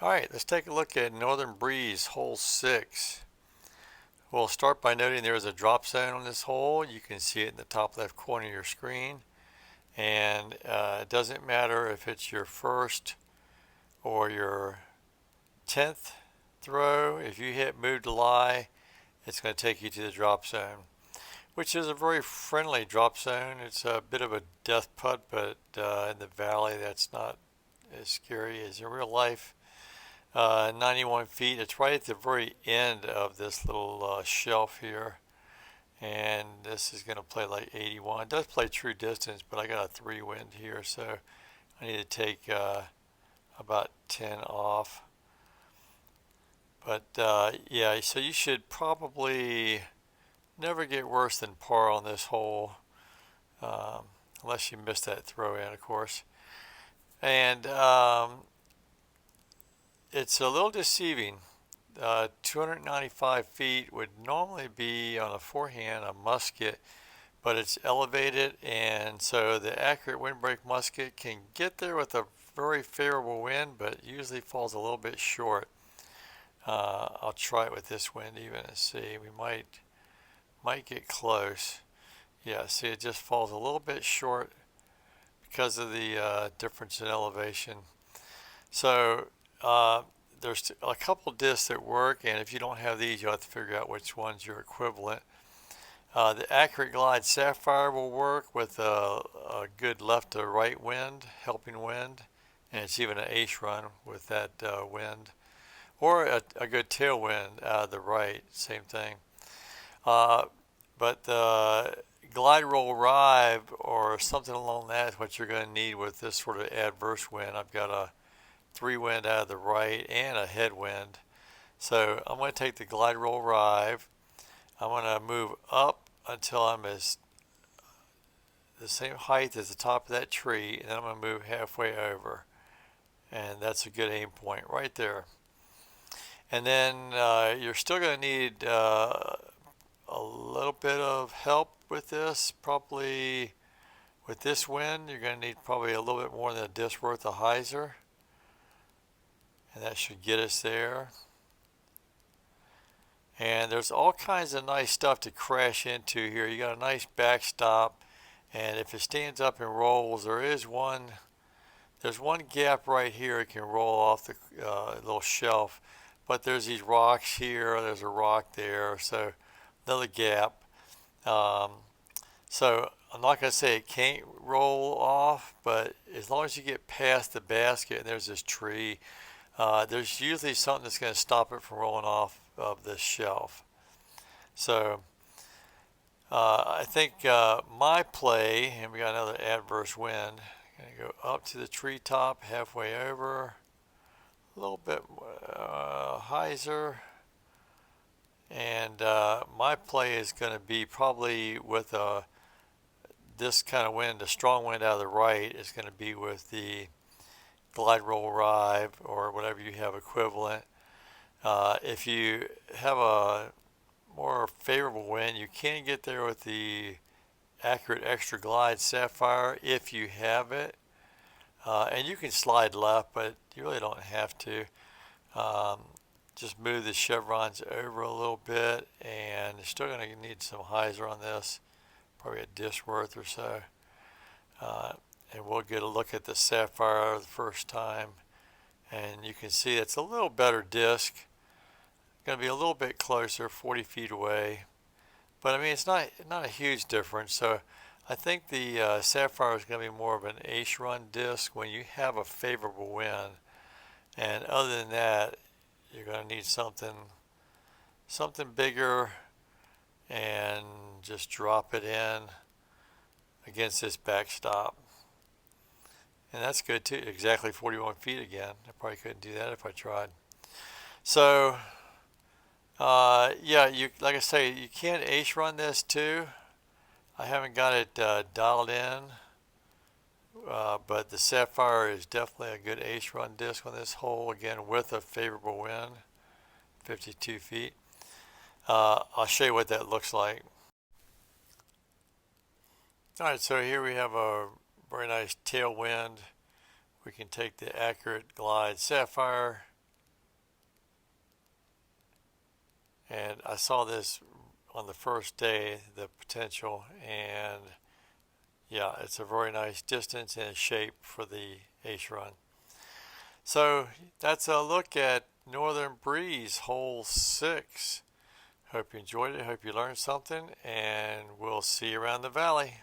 Alright, let's take a look at Northern Breeze, hole 6. We'll start by noting there is a drop zone on this hole. You can see it in the top left corner of your screen. And it doesn't matter if it's your first or your 10th throw. If you hit move to lie, it's going to take you to the drop zone, which is a very friendly drop zone. It's a bit of a death putt, but in the valley, that's not as scary as in real life. 91 feet. It's right at the very end of this little shelf here. And this is going to play like 81. It does play true distance, but I got a 3 wind here, so I need to take about 10 off. But yeah, so you should probably never get worse than par on this hole, um, unless you miss that throw in, of course. And it's a little deceiving. 295 feet would normally be on a forehand a musket, but it's elevated, and so the accurate windbreak musket can get there with a very favorable wind, but usually falls a little bit short. I'll try it with this wind even and see. We might get close. Yeah, see, it just falls a little bit short because of the difference in elevation. So there's a couple discs that work, and if you don't have these, you'll have to figure out which one's your equivalent. The Accurate Glide Sapphire will work with a good left to right wind, helping wind, and it's even an ace run with that wind, or a good tailwind out of the right, same thing. Uh, but the glide roll rive or something along that is what you're going to need with this sort of adverse wind. I've got a 3 wind out of the right and a headwind. So I'm going to take the glide roll rive. I'm going to move up until I'm the same height as the top of that tree, and then I'm going to move halfway over. And that's a good aim point right there. And then you're still going to need a little bit of help with this. Probably with this wind, you're going to need probably a little bit more than a disc worth of hyzer. And that should get us there. And there's all kinds of nice stuff to crash into here. You got a nice backstop, and if it stands up and rolls, there's one gap right here. It can roll off the little shelf, but there's these rocks here. There's a rock there, so another gap. Um, so I'm not going to say it can't roll off, but as long as you get past the basket and there's this tree, there's usually something that's going to stop it from rolling off of this shelf. So I think my play, and we got another adverse wind, going to go up to the treetop, halfway over, a little bit hyzer, and my play is going to be probably with this kind of wind, a strong wind out of the right is going to be with the glide roll rive or whatever you have equivalent. If you have a more favorable wind, you can get there with the Accurate Extra Glide Sapphire if you have it. And you can slide left, but you really don't have to. Um, just move the chevrons over a little bit, and you're still going to need some hyzer on this, probably a disc worth or so. Uh, and we'll get a look at the Sapphire the first time, and you can see it's a little better disc. Going to be a little bit closer, 40 feet away, but I mean it's not a huge difference. So I think the Sapphire is going to be more of an ace run disc when you have a favorable wind, and other than that, you're going to need something bigger, and just drop it in against this backstop. And that's good too. Exactly 41 feet again. I probably couldn't do that if I tried. So yeah, you like I say, you can ace run this too. I haven't got it dialed in, but the Sapphire is definitely a good ace run disc on this hole. Again, with a favorable wind, 52 feet. I'll show you what that looks like. All right, so here we have a very nice tailwind. We can take the Accurate Glide Sapphire, And I saw this on the first day, the potential, and yeah, it's a very nice distance and shape for the Ace Run. So that's a look at Northern Breeze, hole 6. Hope you enjoyed it. Hope you learned something, and we'll see you around the valley.